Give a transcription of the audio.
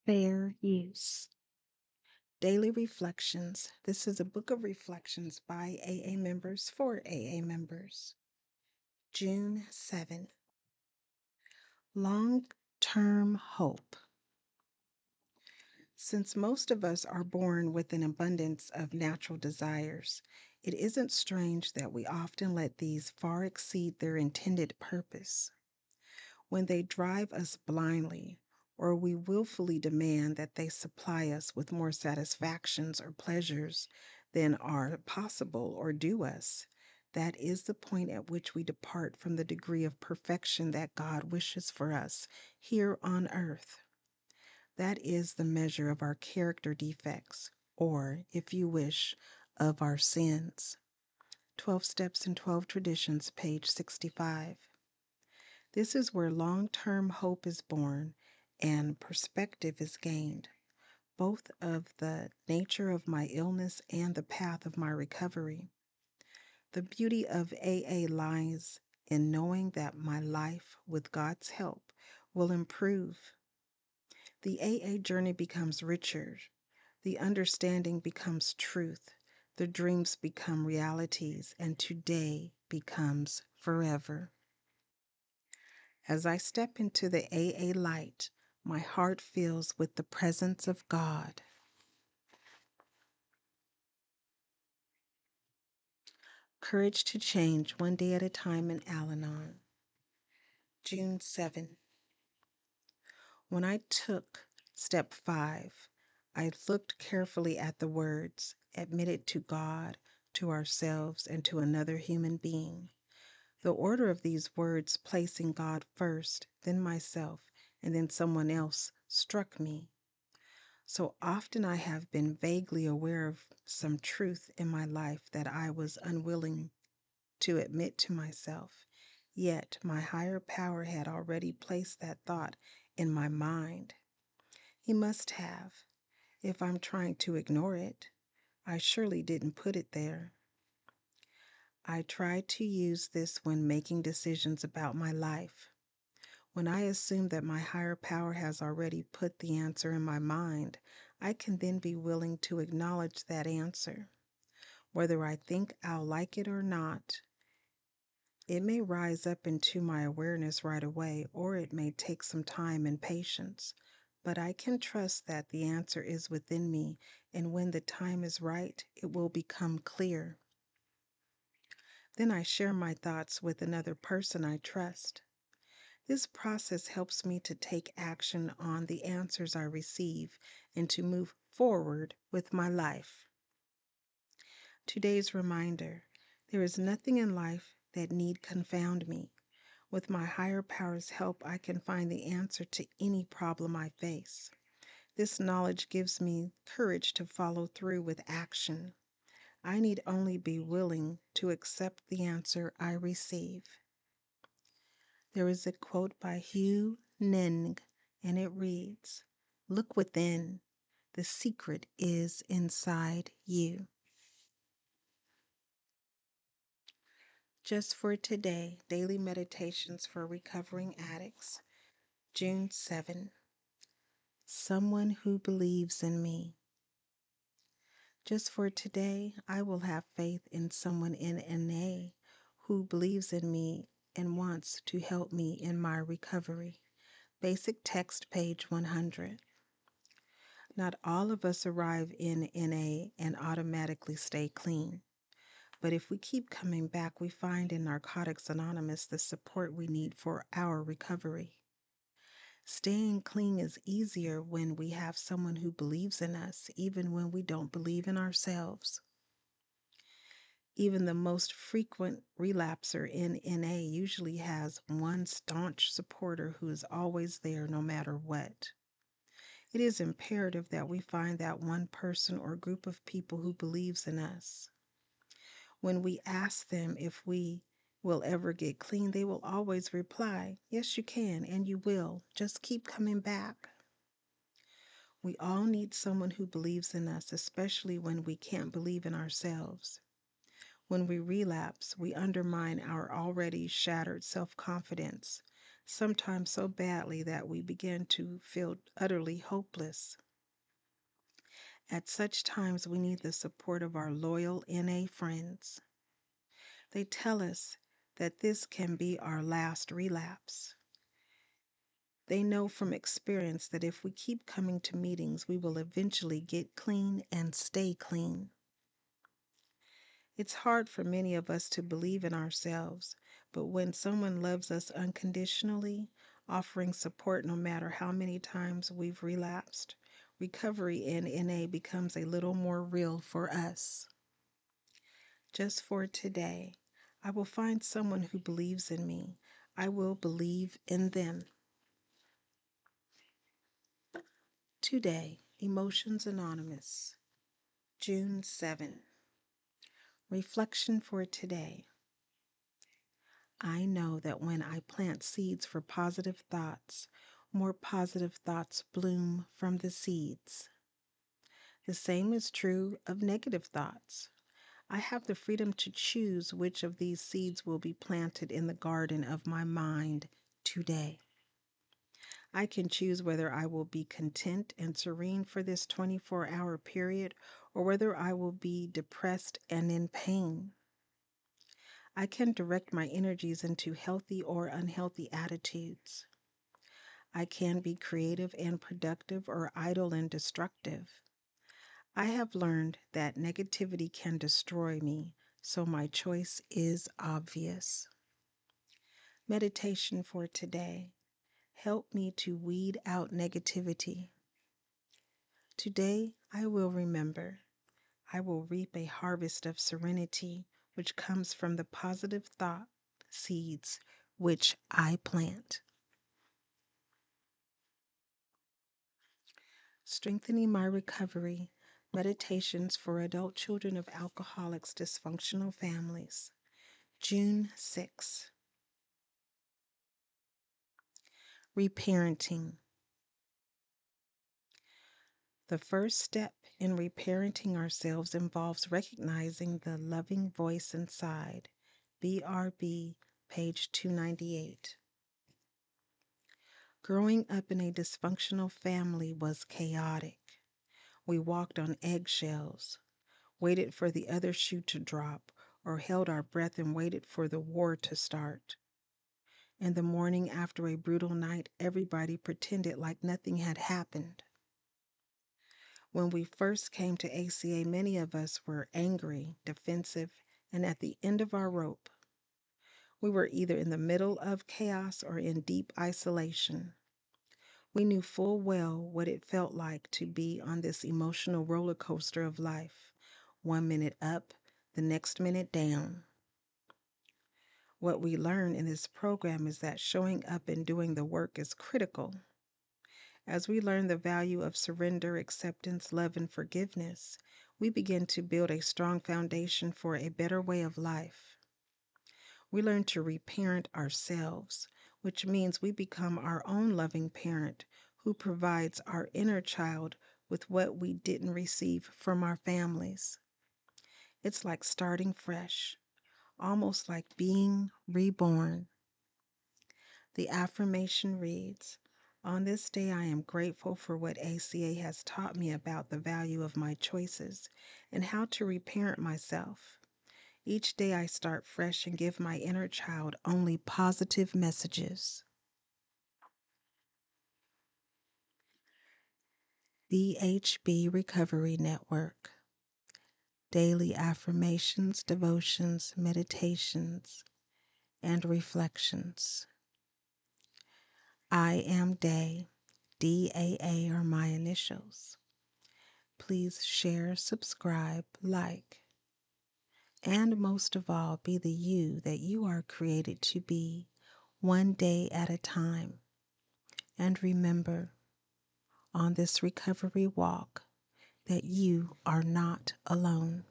Fair use. Daily Reflections. This is a book of reflections by AA members for AA members. June 7. Long-term hope. Since most of us are born with an abundance of natural desires, it isn't strange that we often let these far exceed their intended purpose. When they drive us blindly, or we willfully demand that they supply us with more satisfactions or pleasures than are possible or due us, that is the point at which we depart from the degree of perfection that God wishes for us here on earth. That is the measure of our character defects, or, if you wish, of our sins. 12 Steps and 12 Traditions, page 65. This is where long-term hope is born and perspective is gained, both of the nature of my illness and the path of my recovery. The beauty of AA lies in knowing that my life, with God's help, will improve. The AA journey becomes richer. The understanding becomes truth. The dreams become realities, and today becomes forever. As I step into the AA light, my heart fills with the presence of God. Courage to change one day at a time in Al-Anon. June 7. When I took step 5, I looked carefully at the words, admitted to God, to ourselves, and to another human being. The order of these words, placing God first, then myself, and then someone else, struck me. So often I have been vaguely aware of some truth in my life that I was unwilling to admit to myself. Yet my higher power had already placed that thought in my mind. He must have. If I'm trying to ignore it, I surely didn't put it there. I try to use this when making decisions about my life. When I assume that my higher power has already put the answer in my mind, I can then be willing to acknowledge that answer. Whether I think I'll like it or not, it may rise up into my awareness right away, or it may take some time and patience. But I can trust that the answer is within me, and when the time is right, it will become clear. Then I share my thoughts with another person I trust. This process helps me to take action on the answers I receive and to move forward with my life. Today's reminder: there is nothing in life that need confound me. With my higher power's help, I can find the answer to any problem I face. This knowledge gives me courage to follow through with action. I need only be willing to accept the answer I receive. There is a quote by Hugh Ning, and it reads, "Look within. The secret is inside you." Just for today, Daily Meditations for Recovering Addicts, June 7. Someone who believes in me. Just for today, I will have faith in someone in NA who believes in me and wants to help me in my recovery. Basic text, page 100. Not all of us arrive in NA and automatically stay clean. But if we keep coming back, we find in Narcotics Anonymous the support we need for our recovery. Staying clean is easier when we have someone who believes in us, even when we don't believe in ourselves. Even the most frequent relapser in NA usually has one staunch supporter who is always there no matter what. It is imperative that we find that one person or group of people who believes in us. When we ask them if we will ever get clean, they will always reply, "Yes, you can, and you will. Just keep coming back." We all need someone who believes in us, especially when we can't believe in ourselves. When we relapse, we undermine our already shattered self-confidence. sometimes so badly that we begin to feel utterly hopeless. At such times, we need the support of our loyal NA friends. They tell us that this can be our last relapse. They know from experience that if we keep coming to meetings, we will eventually get clean and stay clean. It's hard for many of us to believe in ourselves, but when someone loves us unconditionally, offering support no matter how many times we've relapsed, recovery in NA becomes a little more real for us. Just for today, I will find someone who believes in me. I will believe in them. Today, Emotions Anonymous, June 7. Reflection for today. I know that when I plant seeds for positive thoughts, more positive thoughts bloom from the seeds. The same is true of negative thoughts. I have the freedom to choose which of these seeds will be planted in the garden of my mind today. I can choose whether I will be content and serene for this 24-hour period or whether I will be depressed and in pain. I can direct my energies into healthy or unhealthy attitudes. I can be creative and productive or idle and destructive. I have learned that negativity can destroy me, so my choice is obvious. Meditation for today. Help me to weed out negativity. Today I will remember. I will reap a harvest of serenity, which comes from the positive thought seeds which I plant. Strengthening my recovery. Meditations for adult children of alcoholics, dysfunctional families. June 6. Reparenting. The first step in reparenting ourselves involves recognizing the loving voice inside. BRB, page 298. Growing up in a dysfunctional family was chaotic. We walked on eggshells, waited for the other shoe to drop, or held our breath and waited for the war to start. In the morning after a brutal night, everybody pretended like nothing had happened. When we first came to ACA, many of us were angry, defensive, and at the end of our rope. We were either in the middle of chaos or in deep isolation. We knew full well what it felt like to be on this emotional roller coaster of life, 1 minute up, the next minute down. What we learn in this program is that showing up and doing the work is critical. As we learn the value of surrender, acceptance, love, and forgiveness, we begin to build a strong foundation for a better way of life. We learn to reparent ourselves, which means we become our own loving parent who provides our inner child with what we didn't receive from our families. It's like starting fresh, almost like being reborn. The affirmation reads, "On this day, I am grateful for what ACA has taught me about the value of my choices and how to reparent myself. Each day I start fresh and give my inner child only positive messages." DHB Recovery Network. Daily affirmations, devotions, meditations, and reflections. I am Day. DAA are my initials. Please share, subscribe, like, and most of all, be the you that you are created to be, one day at a time. And remember, on this recovery walk, that you are not alone.